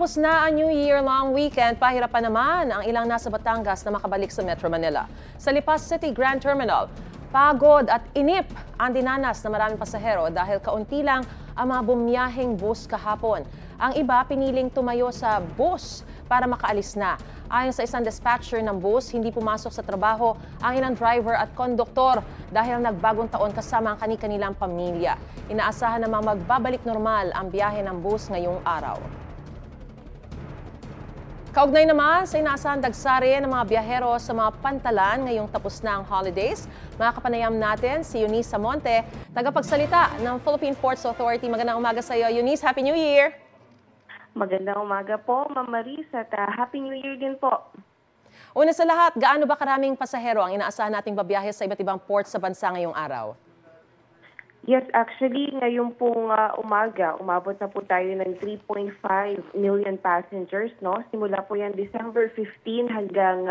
Patapos na ang New Year-long weekend, pahirapan naman ang ilang nasa Batangas na makabalik sa Metro Manila. Sa Lipas City Grand Terminal, pagod at inip ang dinanas na maraming pasahero dahil kaunti lang ang mga bumiyaheng bus kahapon. Ang iba piniling tumayo sa bus para makaalis na. Ayon sa isang dispatcher ng bus, hindi pumasok sa trabaho ang ilang driver at konduktor dahil nagbagong taon kasama ang kani-kanilang pamilya. Inaasahan na magbabalik normal ang biyahe ng bus ngayong araw. Kaugnay naman sa inaasahan dagsari ng mga biyahero sa mga pantalan ngayong tapos na ang holidays. Makakapanayam natin si Eunice Samonte, tagapagsalita ng Philippine Ports Authority. Magandang umaga sa iyo, Eunice. Happy New Year! Magandang umaga po, Ma'am Maris, at Happy New Year din po. Una sa lahat, gaano ba karaming pasahero ang inaasahan nating babiyahe sa iba't ibang ports sa bansa ngayong araw? Yes, actually, ngayon pong umaga, umabot na po tayo ng 3.5 million passengers, no? Simula po yan December 15 hanggang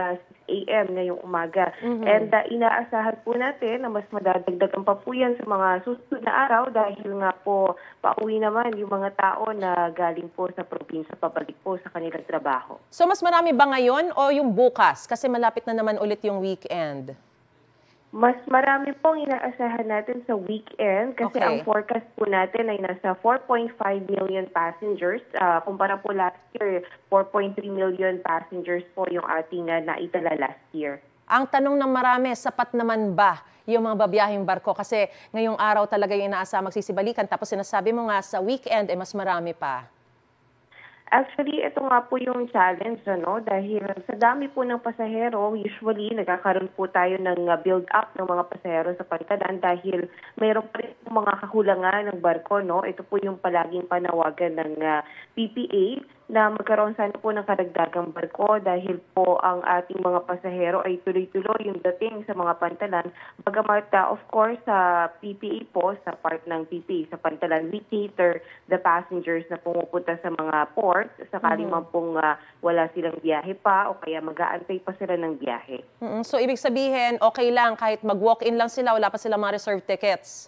6 a.m. ngayong umaga. And inaasahan po natin na mas madadagdagan pa po yan sa mga susunod na araw dahil nga po pauwi naman yung mga tao na galing po sa probinsya pabalik po sa kanilang trabaho. So mas marami ba ngayon o yung bukas? Kasi malapit na naman ulit yung weekend. Mas marami pong inaasahan natin sa weekend kasi ang forecast po natin ay nasa 4.5 million passengers. Kumpara po last year, 4.3 million passengers po yung ating naitala last year. Ang tanong ng marami, sapat naman ba yung mga babiyaheng barko? Kasi ngayong araw talaga yung inaasahan magsisibalikan. Tapos sinasabi mo nga sa weekend, mas marami pa. Actually, ito nga po yung challenge, ano? Dahil sa dami po ng pasahero, usually nagkakaroon po tayo ng build-up ng mga pasahero sa pantalan dahil mayroon pa rin mga kakulangan ng barko, no? Ito po yung palaging panawagan ng PPA na magkaroon sana po ng karagdagang barko dahil po ang ating mga pasahero ay tuloy-tuloy yung dating sa mga pantalan. Bagamat, of course, sa PPA po, sa part ng PPA, sa pantalan, we cater the passengers na pumupunta sa mga ports, sakaling man pong wala silang biyahe pa o kaya mag-aantay pa sila ng biyahe. So, ibig sabihin, okay lang kahit mag-walk-in lang sila, wala pa silang mga reserve tickets?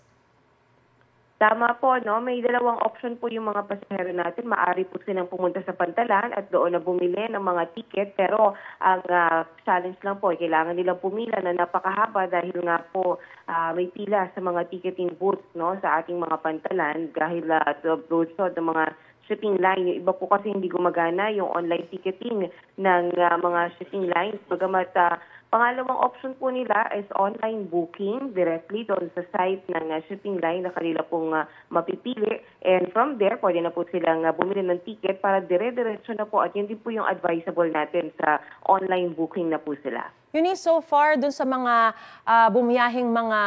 Tama po, no? May dalawang option po yung mga pasahero natin. Maaari po silang pumunta sa pantalan at doon na bumili ng mga ticket. Pero ang challenge lang po, kailangan nilang pumila na napakahaba dahil nga po may pila sa mga ticketing booths, no? Sa ating mga pantalan dahil broadside ng mga shipping line. Yung iba po kasi hindi gumagana yung online ticketing ng mga shipping lines. Bagamat pangalawang option po nila is online booking directly doon sa site ng shipping line na kanila pong mapipili. And from there, pwede na po silang bumili ng ticket para dire-diretso na po. At yun din po yung advisable natin sa online booking na po sila. Eunice, so far, dun sa mga bumiyahing mga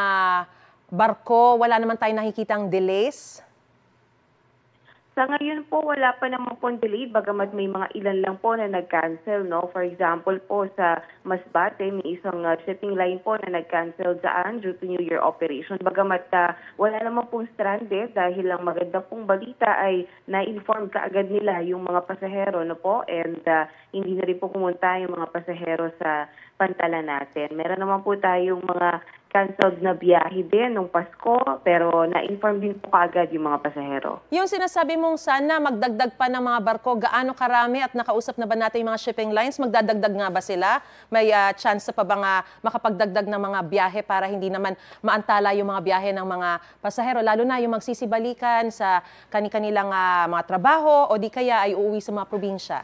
barko, wala naman tayong nakikitang delays? Sa ngayon po, wala pa naman pong delay, bagamat may mga ilan lang po na nag-cancel, no? For example po, sa Masbate, may isang shipping line po na nag-cancel daan due to New Year operation. Bagamat wala naman pong stranded dahil ang maganda pong balita ay na-inform kaagad nila yung mga pasahero, no po? And hindi na rin po pumunta yung mga pasahero sa pantalan natin. Meron naman po tayong mga canceled na biyahe din nung Pasko, pero na-inform din po kaagad yung mga pasahero. Yung sinasabi mong sana magdagdag pa ng mga barko, gaano karami at nakausap na ba natin yung mga shipping lines? Magdadagdag nga ba sila? May chance pa ba nga makapagdagdag ng mga biyahe para hindi naman maantala yung mga biyahe ng mga pasahero, lalo na yung magsisibalikan sa kanilang mga trabaho o di kaya ay uuwi sa mga probinsya?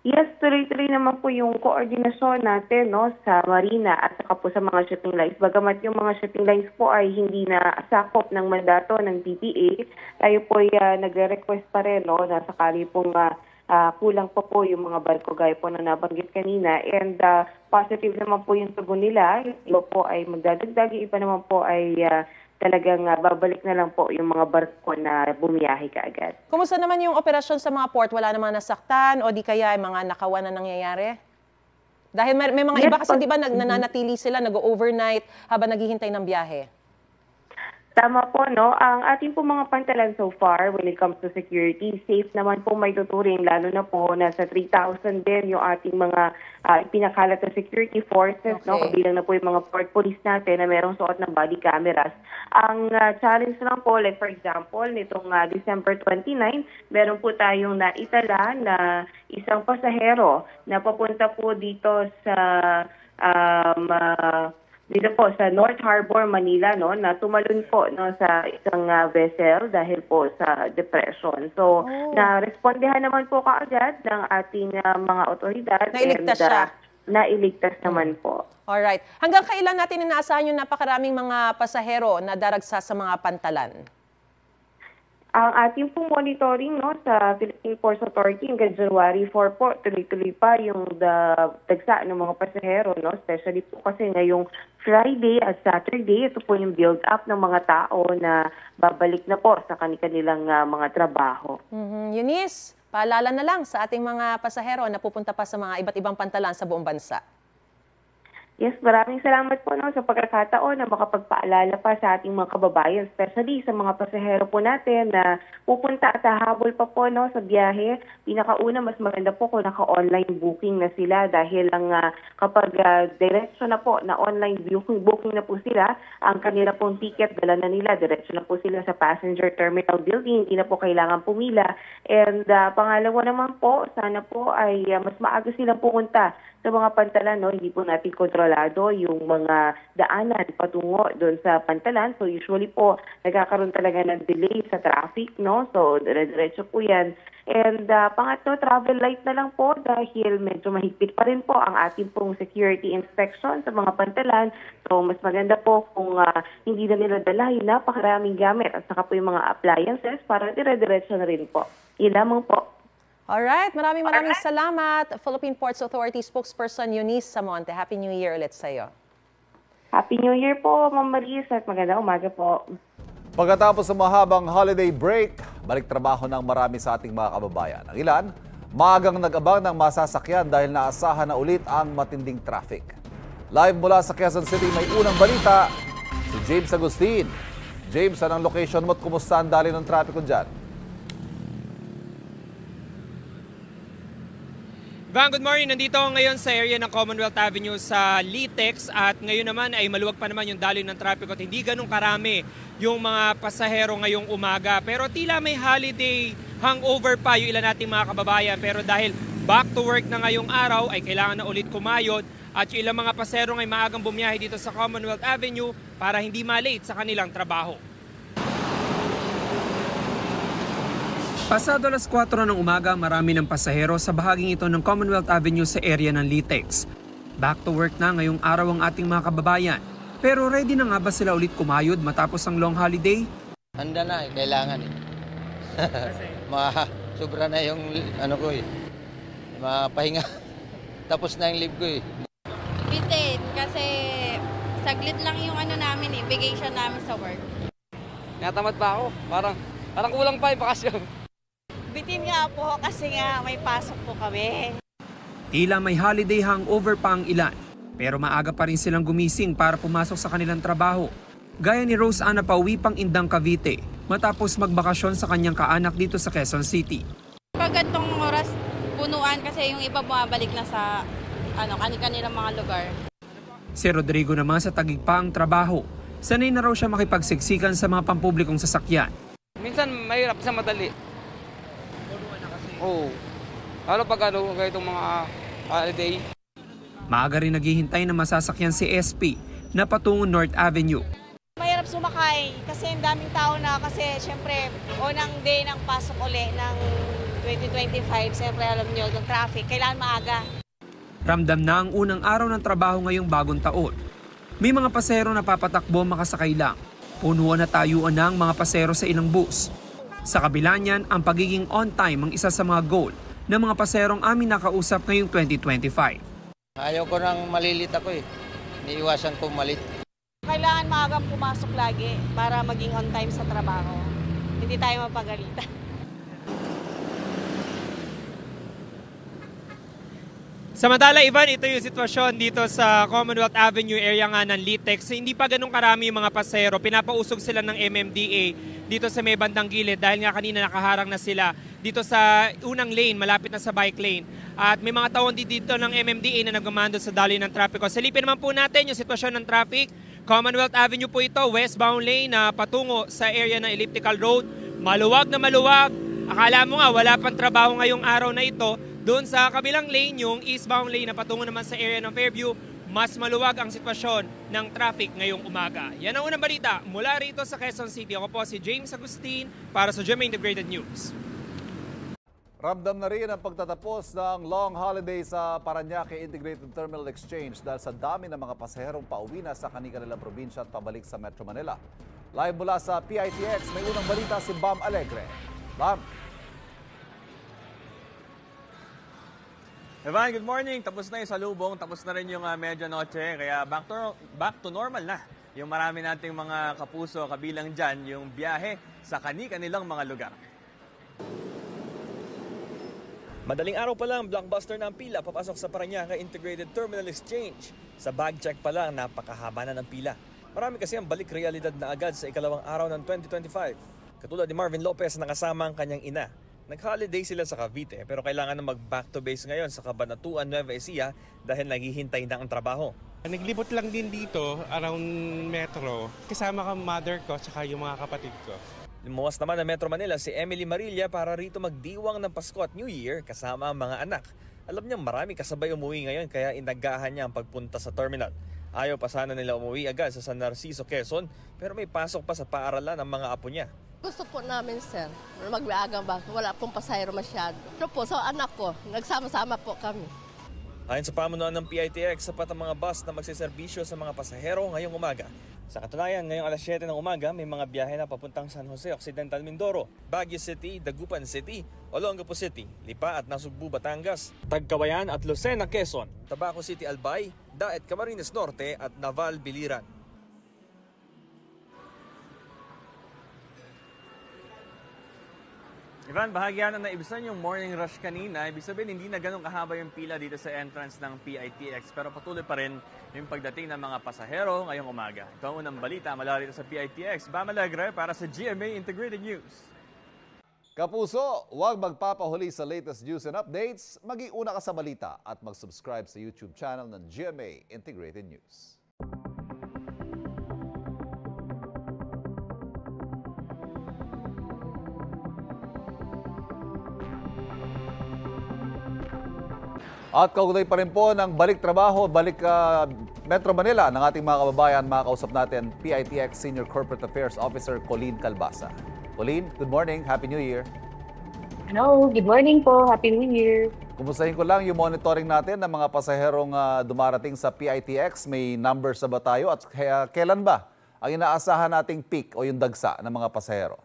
Yes, tuloy-tuloy naman po yung koordinasyon natin, no, sa Marina at saka po sa mga shipping lines. Bagamat yung mga shipping lines po ay hindi na sakop ng mandato ng PPA, tayo po ay nagre-request pa rin, no, na sakali pong kulang pa po yung mga barko gaya po na nabanggit kanina. And positive naman po yung tugon nila. Yung iba po ay magdadagdag, yung iba naman po ay talagang babalik na lang po yung mga barko na bumiyahe kaagad. Kumusta naman yung operasyon sa mga port? Wala namang nasaktan o di kaya mga nakawan na nangyayari? Dahil may mga iba kasi di ba nananatili sila, nag-overnight habang naghihintay ng biyahe? Tama po, no? Ang ating po mga pantalan so far when it comes to security, safe naman po may tuturing, lalo na po nasa 3,000 din yung ating mga pinakalat na security forces, no? Kabilang na po yung mga port police natin na merong suot ng body cameras. Ang challenge lang po, like for example, nitong December 29, meron po tayong naitala na isang pasahero na papunta po dito sa dito po sa North Harbor, Manila, no, na tumalon po, no, sa isang vessel dahil po sa depression. So, na-respondehan naman po kaagad ng ating mga otoridad. Nailigtas siya. Nailigtas naman po. Alright. Hanggang kailan natin inaasahan yung napakaraming mga pasahero na daragsa sa mga pantalan? Ang ating pong monitoring, no, sa Philippine Ports Authority hanggang January 4 po, tuloy-tuloy pa yung dagsa ng mga pasahero, no, especially po kasi ngayong Friday at Saturday, ito po yung build-up ng mga tao na babalik na po sa kanilang mga trabaho. Eunice, paalala na lang sa ating mga pasahero na pupunta pa sa mga iba't ibang pantalan sa buong bansa. Yes, maraming salamat po, no, sa pagkakataon na makapagpaalala pa sa ating mga kababayan, especially sa mga pasahero po natin na pupunta at hahabol pa po, no, sa biyahe. Pinakauna, mas maganda po kung naka-online booking na sila dahil lang kapag diretso na po na online booking na po sila, ang kanila pong ticket dala na nila, diretso na po sila sa passenger terminal building, hindi na po kailangan pumila. And pangalawa naman po, sana po ay mas maaga silang pumunta sa mga pantalan, no, hindi po natin kontrolado yung mga daanan patungo doon sa pantalan. So usually po nagkakaroon talaga ng delay sa traffic, no. So diretso po 'yan. And pangatlo, travel light na lang po dahil medyo mahigpit pa rin po ang ating pong security inspection sa mga pantalan. So mas maganda po kung hindi na nila dala yung napakaraming gamit at saka po yung mga appliances para dire-diretso na rin po. Yun lamang po. Alright, maraming salamat. Philippine Ports Authority spokesperson Eunice Samonte. Happy New Year ulit sa'yo. Happy New Year po, Ma'am Maris, at magandang umaga po. Pagkatapos ng mahabang holiday break, balik trabaho ng marami sa ating mga kababayan. Ang ilan, maagang nag-abang ng masasakyan dahil naasahan na ulit ang matinding traffic. Live mula sa Quezon City, may unang balita, si James Agustin. James, anong location mo at kumusta ang dali ng trapiko dyan? Van, good morning. Nandito ako ngayon sa area ng Commonwealth Avenue sa Litex at ngayon naman ay maluwag pa naman yung daloy ng trapiko at hindi ganun karami yung mga pasahero ngayong umaga. Pero tila may holiday hangover pa yung ilan nating mga kababayan. Pero dahil back to work na ngayong araw ay kailangan na ulit kumayod at yung ilang mga pasahero ay maagang bumiyahe dito sa Commonwealth Avenue para hindi malate sa kanilang trabaho. Pasado alas 4 ng umaga, marami ng pasahero sa bahaging ito ng Commonwealth Avenue sa area ng Litex. Back to work na ngayong araw ang ating mga kababayan. Pero ready na nga ba sila ulit kumayod matapos ang long holiday? Handa na, kailangan eh. Sobra na yung mapahinga. Tapos na yung leave ko eh. Bitin kasi saglit lang yung namin vacation namin sa work. Natamad pa ako, parang kulang pa yung bakasyon. Bitin nga po kasi nga may pasok po kami. Tila may holiday hangover pa ang ilan, pero maaga pa rin silang gumising para pumasok sa kanilang trabaho. Gaya ni Rose Ana pauwi pang Indang Cavite matapos magbakasyon sa kanyang kaanak dito sa Quezon City. Pag gantong oras, punuan kasi yung iba bumabalik na sa kanilang mga lugar. Si Rodrigo naman sa Taguig pa ang trabaho. Sanay na raw siya makipagsiksikan sa mga pampublikong sasakyan. Minsan mahirap sa madali. Oo. Lalo pag itong mga holiday. Maaga rin naghihintay na masasakyan si SP na patungo North Avenue. Mahirap sumakay kasi ang daming tao na kasi syempre unang day ng pasok uli ng 2025. Syempre alam nyo, yung traffic, kailangan maaga. Ramdam na ang unang araw ng trabaho ngayong bagong taon. May mga pasero na papatakbo makasakay lang. Punuan na tayuan ng mga pasero sa ilang bus. Sa kabila niyan, ang pagiging on-time ang isa sa mga goal ng mga paserong amin nakausap ngayong 2025. Ayaw ko nang malilit ako eh. Niiwasan ko malit. Kailangan maagang pumasok lagi para maging on time sa trabaho. Hindi tayo mapagalitan. Samantala, Ivan, ito yung sitwasyon dito sa Commonwealth Avenue area nga ng Litex. Hindi pa ganun karami yung mga pasahero. Pinapausog sila ng MMDA dito sa may bandang gilid dahil nga kanina nakaharang na sila dito sa unang lane, malapit na sa bike lane. At may mga tawon dito ng MMDA na nagmamando sa daloy ng trapiko. Silipin naman po natin yung sitwasyon ng traffic. Commonwealth Avenue po ito, westbound lane na patungo sa area ng Elliptical Road. Maluwag na maluwag. Akala mo nga wala pang trabaho ngayong araw na ito. Doon sa kabilang lane, yung eastbound lane na patungo naman sa area ng Fairview, mas maluwag ang sitwasyon ng traffic ngayong umaga. Yan ang unang balita mula rito sa Quezon City. Ako po si James Agustin para sa GMA Integrated News. Ramdam na rin ang pagtatapos ng long holiday sa Parañaque Integrated Terminal Exchange dahil sa dami ng mga pasaherong pauwi na sa kanilang probinsya at pabalik sa Metro Manila. Live mula sa PITX, may unang balita si Bam Alegre. Bam! Evan, good morning. Tapos na yung salubong, tapos na rin yung medianoche, kaya back to normal na. Yung marami nating mga kapuso, kabilang dyan, yung biyahe sa kani-kanilang mga lugar. Madaling araw pa lang, blockbuster na ang pila papasok sa Parañaque Integrated Terminal Exchange. Sa bag check pa lang, napakahaba na ng pila. Marami kasi ang balik realidad na agad sa ikalawang araw ng 2025. Katulad ni Marvin Lopez na kasama ang kanyang ina. Nag-holiday sila sa Cavite pero kailangan na mag-back to base ngayon sa Cabanatuan, Nueva Ecija dahil naghihintay na ang trabaho. Naglibot lang din dito around Metro kasama ka mother ko at yung mga kapatid ko. Lumuwas naman ng Metro Manila si Emily Marilla para rito magdiwang ng Pasko at New Year kasama ang mga anak. Alam niya marami kasabay umuwi ngayon kaya inagahan niya ang pagpunta sa terminal. Ayaw pa sana nila umuwi agad sa San Narciso, Quezon pero may pasok pa sa paaralan ang mga apo niya. Gusto po namin, sir, mag-maagang ba? Wala pong pasahero masyado. Pero po, sa anak ko, nagsama-sama po kami. Ayon sa pamunuan ng PITX, sapat ang mga bus na magsiservisyo sa mga pasahero ngayong umaga. Sa katunayan, ngayong alas 7 ng umaga, may mga biyahe na papuntang San Jose Occidental, Mindoro, Baguio City, Dagupan City, Olongapo City, Lipa at Nasugbu, Batangas, Tagkawayan at Lucena, Quezon, Tabaco City, Albay, Daet, Camarines Norte at Naval, Biliran. Ivan, bahagyan na naibsan yung morning rush kanina. Ibig sabihin, hindi na ganun kahaba yung pila dito sa entrance ng PITX. Pero patuloy pa rin yung pagdating ng mga pasahero ngayong umaga. Ito ang unang balita mula dito sa PITX. Bam Alegre para sa GMA Integrated News. Kapuso, huwag magpapahuli sa latest news and updates. Mag-iuna ka sa balita at mag-subscribe sa YouTube channel ng GMA Integrated News. At kaugnay pa rin po ng balik trabaho, balik Metro Manila ng ating mga kababayan, makausap natin PITX Senior Corporate Affairs Officer Colleen Calbasa. Colleen, good morning. Happy New Year. Hello, good morning po. Happy New Year. Kumustahin ko lang yung monitoring natin ng mga pasaherong dumarating sa PITX. May numbers na ba tayo at kailan ba ang inaasahan nating peak o yung dagsa ng mga pasahero?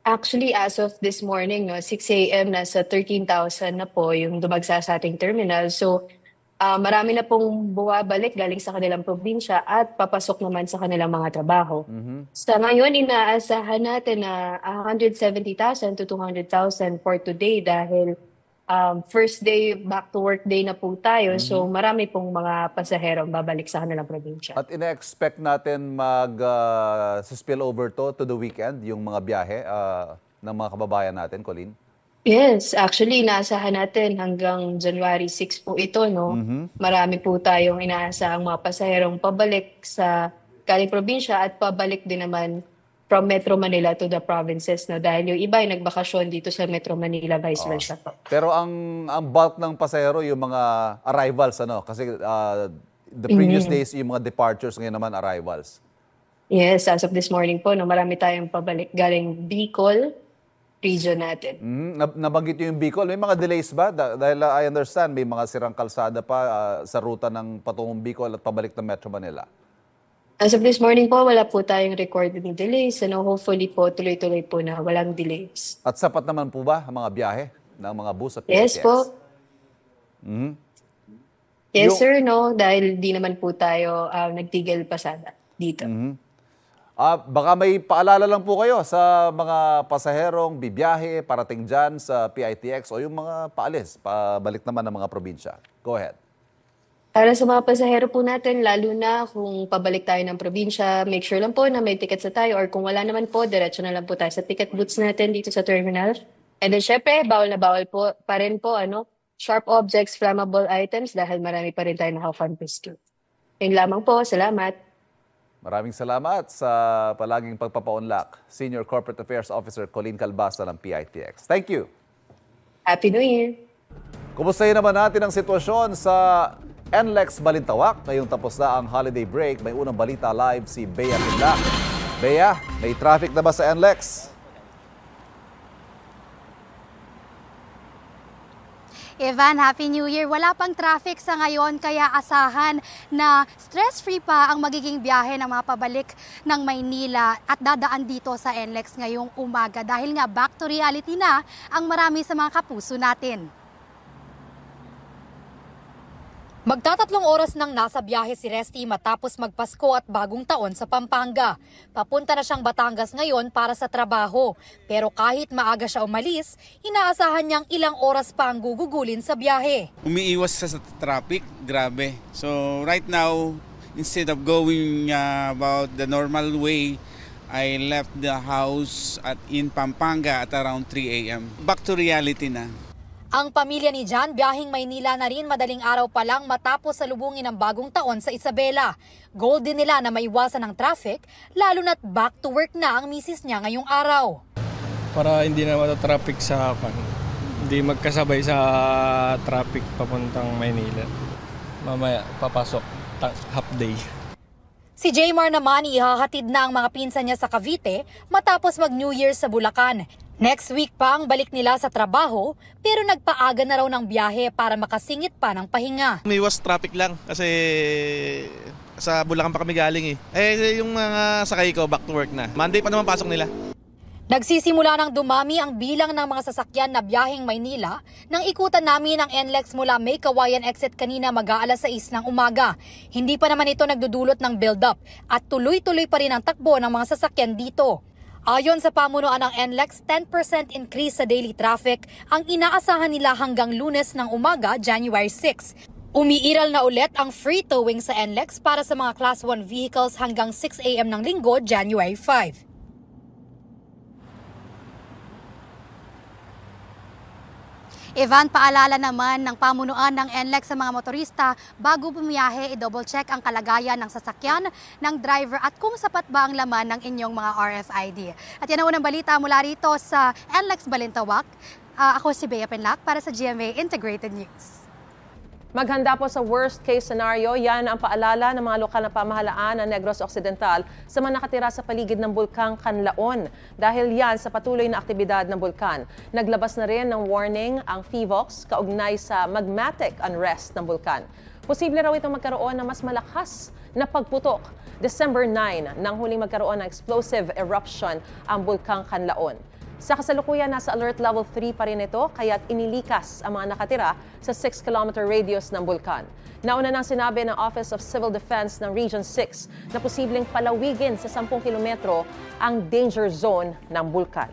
Actually, as of this morning, 6 a.m. nasa 13,000 na po yung dumagsa sa ating terminal. So, marami na pong buwabalik galing sa kanilang probinsya at papasok naman sa kanilang mga trabaho. Sa ngayon, inaasahan natin na 170,000 to 200,000 for today dahil first day, back to work day na po tayo. So, marami pong mga pasaherong babalik sa kanilang probinsya. At ina-expect natin mag-spill over to the weekend, yung mga biyahe ng mga kababayan natin, Colleen? Yes, actually, inaasahan natin hanggang January 6 po ito, no? Marami po tayong inaasahang mga pasaherong pabalik sa galing probinsya at pabalik din naman from Metro Manila to the provinces, no? Dahil yung iba ay nagbakasyon dito sa Metro Manila, vice versa po. Pero ang bulk ng pasahero, yung mga arrivals, ano? Kasi the previous days, yung mga departures, ngayon naman arrivals. Yes, as of this morning po, no, marami tayong pabalik galing Bicol region natin. Nabanggit yung Bicol. May mga delays ba? Dahil I understand, may mga sirang kalsada pa sa ruta ng patungong Bicol at pabalik ng Metro Manila. As of this morning po, wala po tayong recorded delays. Hopefully po, tuloy-tuloy po na walang delays. At sapat naman po ba ang mga biyahe ng mga bus at PITX? Yes po. Yes, sir, no? Dahil di naman po tayo nagtigil pasada dito. Baka may paalala lang po kayo sa mga pasaherong bibiyahe, parating dyan sa PITX o yung mga paalis, pabalik naman ng mga probinsya. Go ahead. Para sa mga pasahero po natin, lalo na kung pabalik tayo ng probinsya, make sure lang po na may tickets na tayo or kung wala naman po, diretso na lang po tayo sa ticket booths natin dito sa terminal. And then syempre, bawal na bawal po pa rin po sharp objects, flammable items dahil marami pa rin tayo naka-confiscate. Yun lamang po, salamat. Maraming salamat sa palaging pagpapaunlak. Senior Corporate Affairs Officer Colleen Calbasa ng PITX. Thank you. Happy New Year. Kumustahin naman natin ang sitwasyon sa NLEX Balintawak. Ngayong tapos na ang holiday break, may unang balita live si Bea Pinlac. Bea, may traffic na ba sa NLEX? Evan, Happy New Year. Wala pang traffic sa ngayon kaya asahan na stress-free pa ang magiging biyahe ng mga pabalik ng Maynila at dadaan dito sa NLEX ngayong umaga dahil nga back to reality na ang marami sa mga kapuso natin. Magtatatlong oras nang nasa biyahe si Resty matapos magpasko at bagong taon sa Pampanga. Papunta na siyang Batangas ngayon para sa trabaho. Pero kahit maaga siya umalis, inaasahan niyang ilang oras pa ang gugugulin sa biyahe. Umiiwas sa traffic, grabe. So right now, instead of going about the normal way, I left the house in Pampanga at around 3 a.m. Back to reality na. Ang pamilya ni John biyaheng Maynila na rin madaling araw pa lang matapos salubungin ang bagong taon sa Isabela. Goal din nila na maiwasan ang traffic, lalo na't back to work na ang misis niya ngayong araw. Para hindi na mata-traffic sa hindi magkasabay sa traffic papuntang Maynila. Mamaya papasok, half day. Si Jaymar naman ihahatid na ang mga pinsan niya sa Cavite matapos mag-New Year sa Bulacan. Next week pa ang balik nila sa trabaho pero nagpaaga na raw ng biyahe para makasingit pa ng pahinga. Umiwas traffic lang kasi sa Bulacan pa kami galing yung mga sakay ko back to work na. Monday pa naman pasok nila. Nagsisimula nang dumami ang bilang ng mga sasakyan na biyaheng Maynila nang ikutan namin ang NLEX mula May Kawayan exit kanina mag-aalas 6 ng umaga. Hindi pa naman ito nagdudulot ng build-up at tuloy-tuloy pa rin ang takbo ng mga sasakyan dito. Ayon sa pamunuan ng NLEX, 10% increase sa daily traffic ang inaasahan nila hanggang Lunes ng umaga, January 6. Umiiral na ulit ang free towing sa NLEX para sa mga Class 1 vehicles hanggang 6 a.m. ng Linggo, January 5. Evan, paalala naman ng pamunuan ng NLEX sa mga motorista bago bumiyahe, i-double check ang kalagayan ng sasakyan, ng driver at kung sapat ba ang laman ng inyong mga RFID. At yan ang unang balita mula rito sa NLEX Balintawak. Ako si Bea Pinlac para sa GMA Integrated News. Maghanda po sa worst case scenario, yan ang paalala ng mga lokal na pamahalaan ng Negros Occidental sa mga nakatira sa paligid ng Bulkang Canlaon. Dahil yan sa patuloy na aktibidad ng bulkan. Naglabas na rin ng warning ang PHIVOLCS kaugnay sa magmatic unrest ng bulkan. Posible raw itong magkaroon ng mas malakas na pagputok. December 9 nang huling magkaroon ng explosive eruption ang Bulkang Canlaon. Sa kasalukuyan, nasa alert level 3 pa rin ito, kaya't inilikas ang mga nakatira sa 6-kilometer radius ng bulkan. Nauna nang sinabi ng Office of Civil Defense ng Region 6 na posibleng palawigin sa 10 kilometro ang danger zone ng bulkan.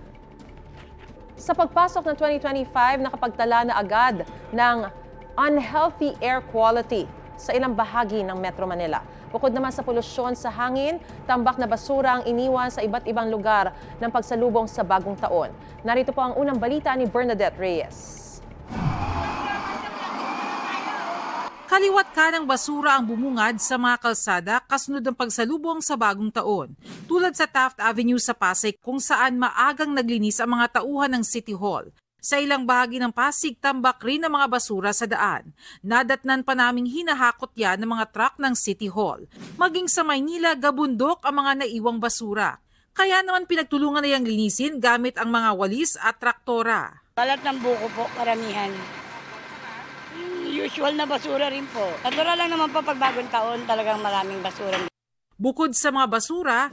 Sa pagpasok ng 2025, nakapagtala na agad ng unhealthy air quality sa ilang bahagi ng Metro Manila. Bukod naman sa polusyon sa hangin, tambak na basura ang iniwan sa iba't ibang lugar ng pagsalubong sa bagong taon. Narito po ang unang balita ni Bernadette Reyes. Kaliwat kanang basura ang bumungad sa mga kalsada kasunod ng pagsalubong sa bagong taon. Tulad sa Taft Avenue sa Pasig kung saan maagang naglinis ang mga tauhan ng City Hall. Sa ilang bahagi ng Pasig, tambak rin ang mga basura sa daan. Nadatnan pa naming hinahakot yan ng mga truck ng City Hall. Maging sa Maynila, gabundok ang mga naiwang basura. Kaya naman pinagtulungan na yang linisin gamit ang mga walis at traktora. Kalat ng buko po, karamihan. Usual na basura rin po. Natural lang naman po pag bagong taon, talagang maraming basura. Bukod sa mga basura,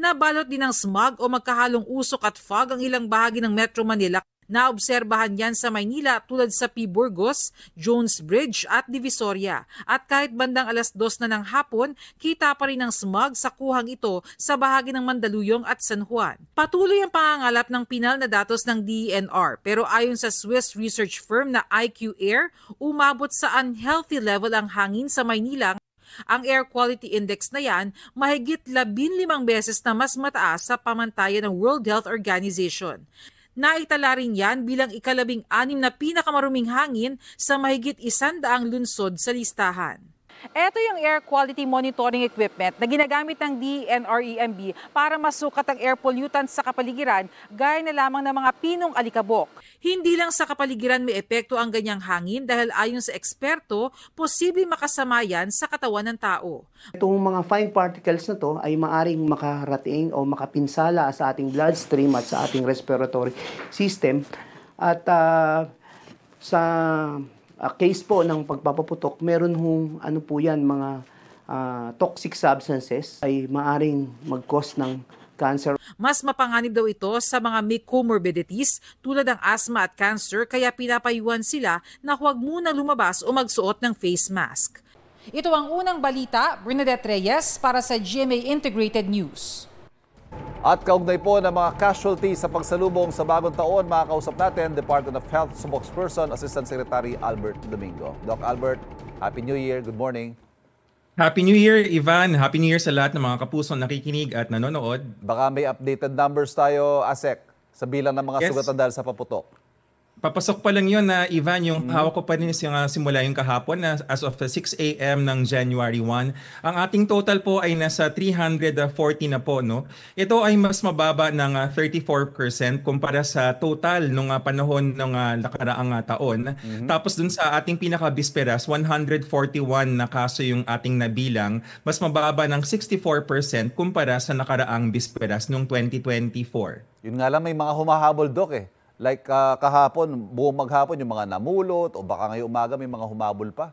nabalot din ng smog o magkahalong usok at fog ang ilang bahagi ng Metro Manila Naobserbahan yan sa Maynila tulad sa P. Burgos, Jones Bridge at Divisoria. At kahit bandang 2:00 na ng hapon, kita pa rin ang smog sa kuhang ito sa bahagi ng Mandaluyong at San Juan. Patuloy ang pangangalap ng pinal na datos ng DENR pero ayon sa Swiss research firm na IQ Air, umabot sa unhealthy level ang hangin sa Maynila. Ang air quality index na yan mahigit 15 beses na mas mataas sa pamantayan ng World Health Organization. Naitala rin yan bilang ika-16 na pinakamaruming hangin sa mahigit 100 lungsod sa listahan. Ito yung air quality monitoring equipment na ginagamit ng DENR-EMB para masukat ang air pollutants sa kapaligiran gaya na lamang ng mga pinong alikabok. Hindi lang sa kapaligiran may epekto ang ganyang hangin dahil ayon sa eksperto, posibleng makasama yan sa katawan ng tao. Itong mga fine particles na to ay maaring makarating o makapinsala sa ating bloodstream at sa ating respiratory system at sa case po ng pagpapaputok, meron hong mga toxic substances ay maaring mag-cause ng cancer. Mas mapanganib daw ito sa mga may comorbidities tulad ng asthma at cancer kaya pinapayuhan sila na huwag munang lumabas o magsuot ng face mask. Ito ang unang balita, Bernadette Reyes para sa GMA Integrated News. At kaugnay po ng mga casualty sa pagsalubong sa bagong taon, makakausap natin Department of Health spokesperson, Assistant Secretary Albert Domingo. Doc Albert, Happy New Year. Good morning. Happy New Year, Ivan. Happy New Year sa lahat ng mga kapusong nakikinig at nanonood. Baka may updated numbers tayo, Asek, sa bilang ng mga sugatan dahil sa paputok. Papasok pa lang yun na Ivan, yung hawak ko pa rin yung simula yung kahapon na as of 6 a.m. ng January 1. Ang ating total po ay nasa 340 na po. No? Ito ay mas mababa ng 34% kumpara sa total nung panahon ng nakaraang taon. Tapos dun sa ating pinaka-bisperas, 141 na kaso yung ating nabilang, mas mababa ng 64% kumpara sa nakaraang bisperas nung 2024. Yun nga lang, may mga humahabol, Doc eh. Like kahapon, buong maghapon yung mga namulot o baka ngayong umaga may mga humabol pa.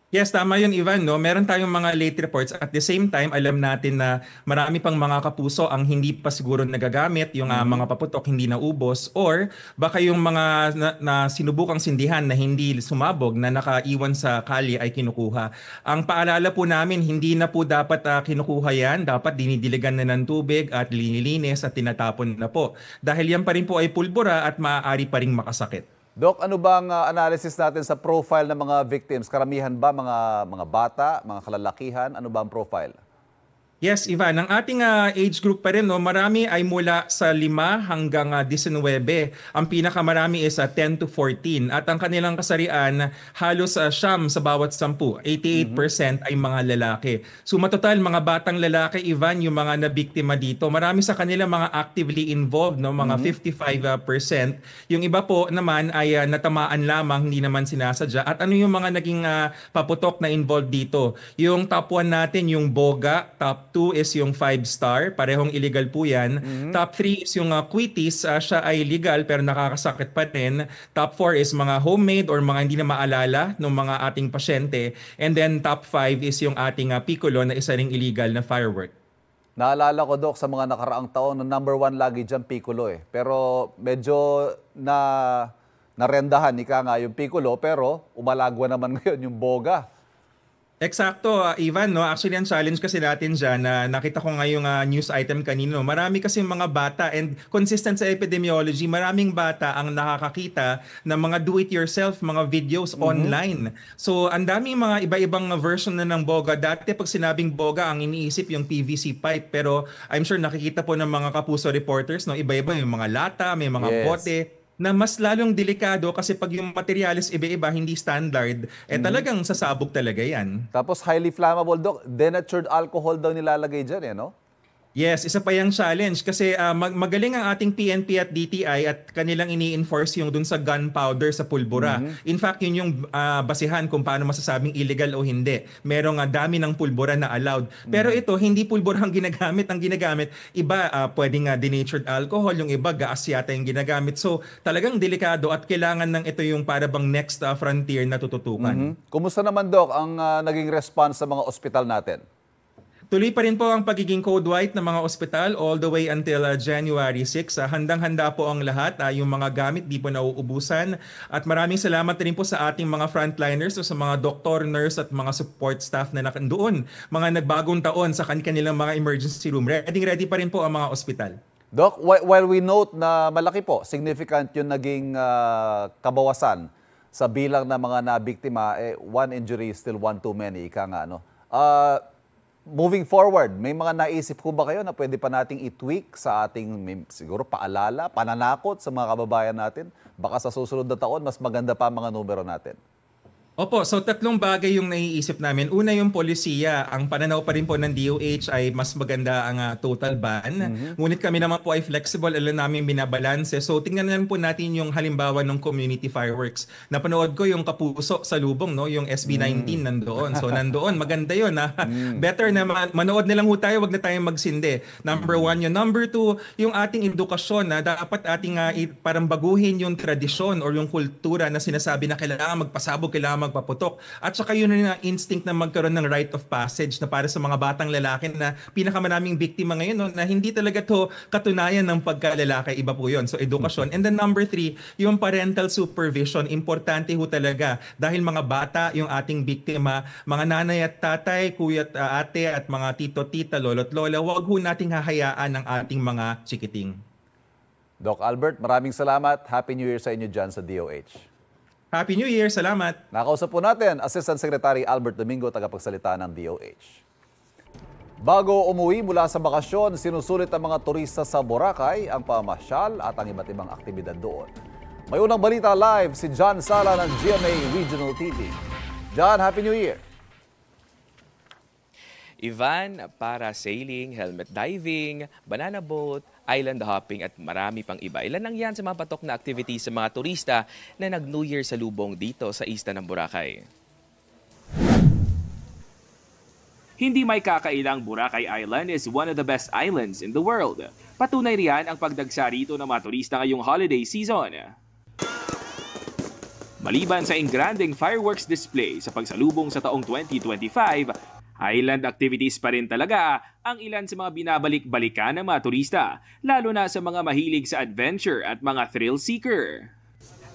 Yes, tama yun, Ivan. No? Meron tayong mga late reports. At the same time, alam natin na marami pang mga kapuso ang hindi pa siguro nagagamit, yung mga paputok hindi naubos, or baka yung mga na sinubukang sindihan na hindi sumabog, na nakaiwan sa kalye ay kinukuha. Ang paalala po namin, hindi na po dapat kinukuha yan. Dapat dinidiligan na ng tubig at linilinis at tinatapon na po. Dahil yan pa rin po ay pulbura at maaari pa rin makasakit. Doc, ano bang analysis natin sa profile ng mga victims? Karamihan ba mga bata, mga kalalakihan? Ano ba ang profile? Yes, Ivan. Ang ating age group pa rin, no, marami ay mula sa 5 hanggang 19. Ang pinakamarami is 10 to 14. At ang kanilang kasarian, halos siyam sa bawat 10. 88% ay mga lalaki. So matotal, mga batang lalaki, Ivan, yung mga nabiktima dito. Marami sa kanila mga actively involved, no, mga 55%. Yung iba po naman ay natamaan lamang, hindi naman sinasadya. At ano yung mga naging paputok na involved dito? Yung top 1 natin, yung Boga, top 2 is yung 5-star, parehong illegal po yan. Top 3 is yung Quitis, siya ay legal pero nakakasakit pa rin. Top 4 is mga homemade or mga hindi na maalala ng mga ating pasyente. And then top 5 is yung ating Piccolo na isa ring illegal na firework. Naalala ko, Doc, sa mga nakaraang taon na number 1 lagi dyan Piccolo eh. Pero medyo narendahan, ika nga yung Piccolo, pero umalagwa naman ngayon yung Boga. Eksakto, Ivan. No? Actually, ang challenge kasi natin dyan, nakita ko ngayong news item kanino, marami kasi mga bata and consistent sa epidemiology, maraming bata ang nakakakita ng mga do-it-yourself, mga videos online. So, ang daming mga iba-ibang version na ng Boga. Dati, pag sinabing Boga, ang iniisip yung PVC pipe. Pero I'm sure nakikita po ng mga kapuso reporters, no? Iba-iba yung mga lata, may mga bote, na mas lalong delikado kasi pag yung materialis iba-iba, hindi standard, talagang sasabog talaga yan. Tapos highly flammable, Doc. Denatured alcohol daw nilalagay dyan, no? Yes, isa pa yung challenge kasi magaling ang ating PNP at DTI at kanilang ini-enforce yung dun sa gunpowder sa pulbura. In fact, yun yung basihan kung paano masasabing illegal o hindi. Merong dami ng pulbura na allowed. Pero ito, hindi pulbura ang ginagamit. Ang ginagamit, iba pwedeng denatured alcohol, yung iba gas yata yung ginagamit. So talagang delikado at kailangan ng ito yung para bang next frontier na tututukan. Kumusta naman, Doc, ang naging response sa mga ospital natin? Tuloy pa rin po ang pagiging code white ng mga ospital all the way until January 6. Handang-handa po ang lahat. Yung mga gamit di po nauubusan. At maraming salamat rin po sa ating mga frontliners o sa mga doktor, nurse at mga support staff na nakandoon. Mga nagbagong taon sa kanilang mga emergency room. Ready pa rin po ang mga ospital. Doc, while we note na malaki po, significant yung naging kabawasan sa bilang ng mga nabiktima, one injury is still one too many, ika nga, no? Moving forward, may mga naisip po ba kayo na pwede pa nating i-tweak sa ating siguro paalala, pananakot sa mga kababayan natin? Baka sa susunod na taon, mas maganda pa mga numero natin. Opo, so tatlong bagay yung naiisip namin. Una yung polisiya. Ang pananaw pa rin po ng DOH ay mas maganda ang total ban. Ngunit kami naman po ay flexible, alam namin binabalanse. So tingnan naman po natin yung halimbawa ng community fireworks. Napanood ko yung Kapuso sa Lubong, no? Yung SB19 nandoon. So nandoon, maganda yun. Better na manood na lang ho tayo, wag na tayong magsindi. Number one yun. Number two, yung ating edukasyon na dapat ating parang baguhin yung tradisyon or yung kultura na sinasabi na kailangan magpasabog, kailangan magpaputok. At saka yun na instinct na magkaroon ng rite of passage na para sa mga batang lalaki na pinakamaraming biktima ngayon, no, na hindi talaga to katunayan ng pagkalalaki. Iba po yun. So edukasyon. And then number three, yung parental supervision. Importante ho talaga dahil mga bata yung ating biktima, mga nanay at tatay, kuya at ate at mga tito, tita, lolo at lola, wag ho nating hahayaan ang ating mga chikiting. Doc Albert, maraming salamat. Happy New Year sa inyo dyan sa DOH. Happy New Year! Salamat! Nakausap po natin, Assistant Secretary Albert Domingo, tagapagsalita ng DOH. Bago umuwi mula sa bakasyon, sinusulit ang mga turista sa Boracay ang pamasyal at ang iba't ibang aktibidad doon. May unang balita live si John Sala ng GMA Regional TV. John, Happy New Year! Ivan, para sailing, helmet diving, banana boat, island hopping at marami pang iba. Ilan lang yan sa mga patok na activities sa mga turista na nag-New Year sa lubong dito sa isla ng Boracay. Hindi may kakailang, Boracay Island is one of the best islands in the world. Patunay riyan ang pagdagsa rito ng mga turista ngayong holiday season. Maliban sa engranding fireworks display sa pagsalubong sa taong 2025, island activities pa rin talaga ang ilan sa mga binabalik-balikan ng mga turista, lalo na sa mga mahilig sa adventure at mga thrill seeker.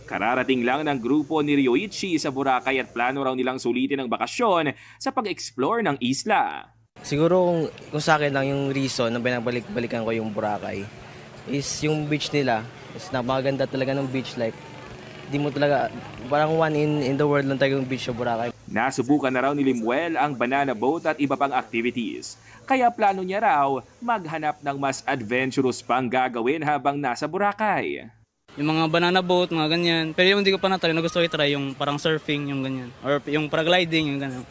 Kararating lang ng grupo ni Ryoichi sa Boracay at plano raw nilang sulitin ang bakasyon sa pag-explore ng isla. Siguro kung sa akin lang yung reason na binabalik-balikan ko yung Boracay is yung beach nila. Is napakaganda talaga ng beach, like di mo talaga, parang one in the world lang talaga yung beach sa Boracay. Nasubukan na raw ni Limuel ang banana boat at iba pang activities. Kaya plano niya raw maghanap ng mas adventurous pang gagawin habang nasa Boracay. Yung mga banana boat, mga ganyan. Pero yung hindi ko pa na-try, na gusto ko i-try yung parang surfing, yung ganyan. Or yung paragliding, yung ganyan.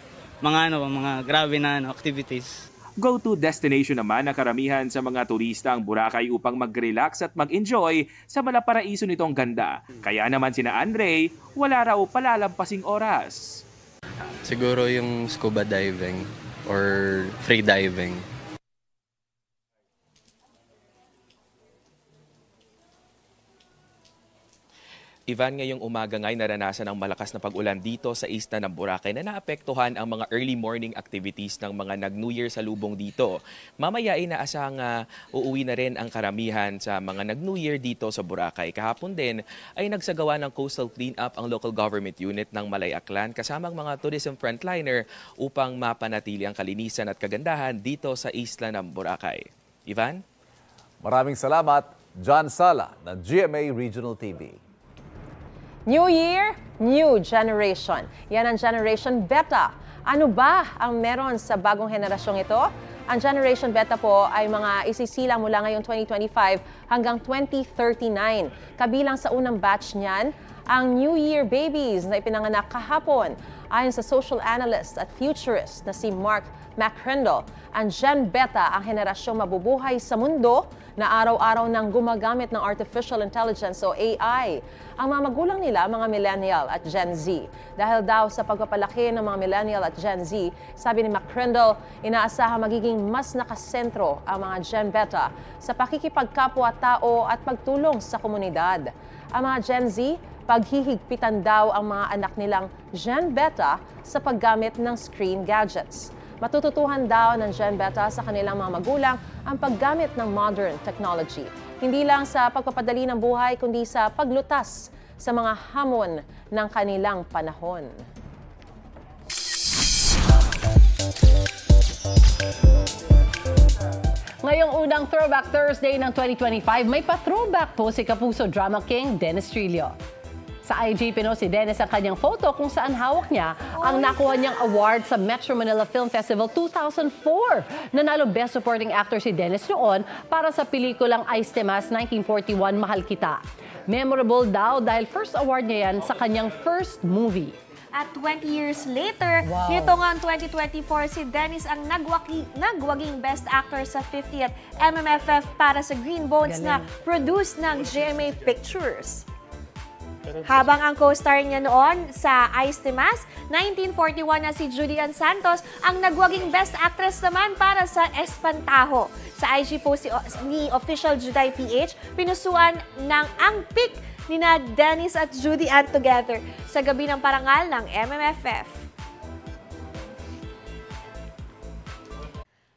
Mga grabe na activities. Go-to destination naman na karamihan sa mga turista ang Boracay upang mag-relax at mag-enjoy sa malaparaiso nitong ganda. Kaya naman sina Andre, wala raw palalampasing oras. Siguro yung scuba diving or free diving. Ivan, ngayong umaga nga'y naranasan ang malakas na pag-ulan dito sa isla ng Boracay na naapektuhan ang mga early morning activities ng mga nag-New Year sa lubong dito. Mamaya ay inaasang uuwi na rin ang karamihan sa mga nag-New Year dito sa Boracay. Kahapon din ay nagsagawa ng coastal cleanup ang local government unit ng Malayaklan kasamang mga tourism frontliner upang mapanatili ang kalinisan at kagandahan dito sa isla ng Boracay. Ivan? Maraming salamat, John Sala ng GMA Regional TV. New Year, New Generation. Yan ang Generation Beta. Ano ba ang meron sa bagong henerasyong ito? Ang Generation Beta po ay mga isisilang mula ngayong 2025 hanggang 2039. Kabilang sa unang batch niyan, ang New Year babies na ipinanganak kahapon. Ayon sa social analyst at futurist na si Mark McCrindle, ang Gen Beta ang henerasyong mabubuhay sa mundo na araw-araw nang gumagamit ng artificial intelligence o AI. Ang mga magulang nila, mga millennial at Gen Z. Dahil daw sa pagpapalaki ng mga millennial at Gen Z, sabi ni McCrindle, inaasahan magiging mas nakasentro ang mga Gen Beta sa pakikipagkapwa-tao at pagtulong sa komunidad. Ang mga Gen Z, paghihigpitan daw ang mga anak nilang Gen Beta sa paggamit ng screen gadgets. Matututuhan daw ng Gen Beta sa kanilang mga magulang ang paggamit ng modern technology. Hindi lang sa pagpapadali ng buhay, kundi sa paglutas sa mga hamon ng kanilang panahon. Ngayong unang Throwback Thursday ng 2025, may pa-throwback po si Kapuso Drama King Dennis Trillo. Sa IG, pinost si Dennis ang kanyang photo kung saan hawak niya ang nakuha niyang award sa Metro Manila Film Festival 2004. Nanalo Best Supporting Actor si Dennis noon para sa pelikulang Ice Temas 1941, Mahal Kita. Memorable daw dahil first award niya yan sa kanyang first movie. At 20 years later, nito nga 2024, si Dennis ang nagwaging Best Actor sa 50th MMFF para sa Green Bones na produced ng GMA Pictures. Habang ang co-star niya noon sa Ice Temas, 1941 na si Judy Ann Santos ang nagwaging Best Actress naman para sa Espantajo. Sa IG post ni Official Juday PH, pinusuan ng ang pic ni Dennis at Judy Ann together sa gabi ng parangal ng MMFF.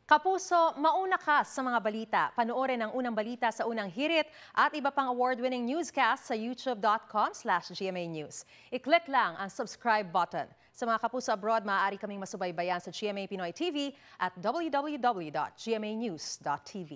Kapuso, mauna ka sa mga balita. Panoorin ang unang balita sa unang hirit at iba pang award-winning newscast sa youtube.com/GMA News. I-click lang ang subscribe button. Sa mga kapuso abroad, maaari kaming masubaybayan sa GMA Pinoy TV at www.gmanews.tv.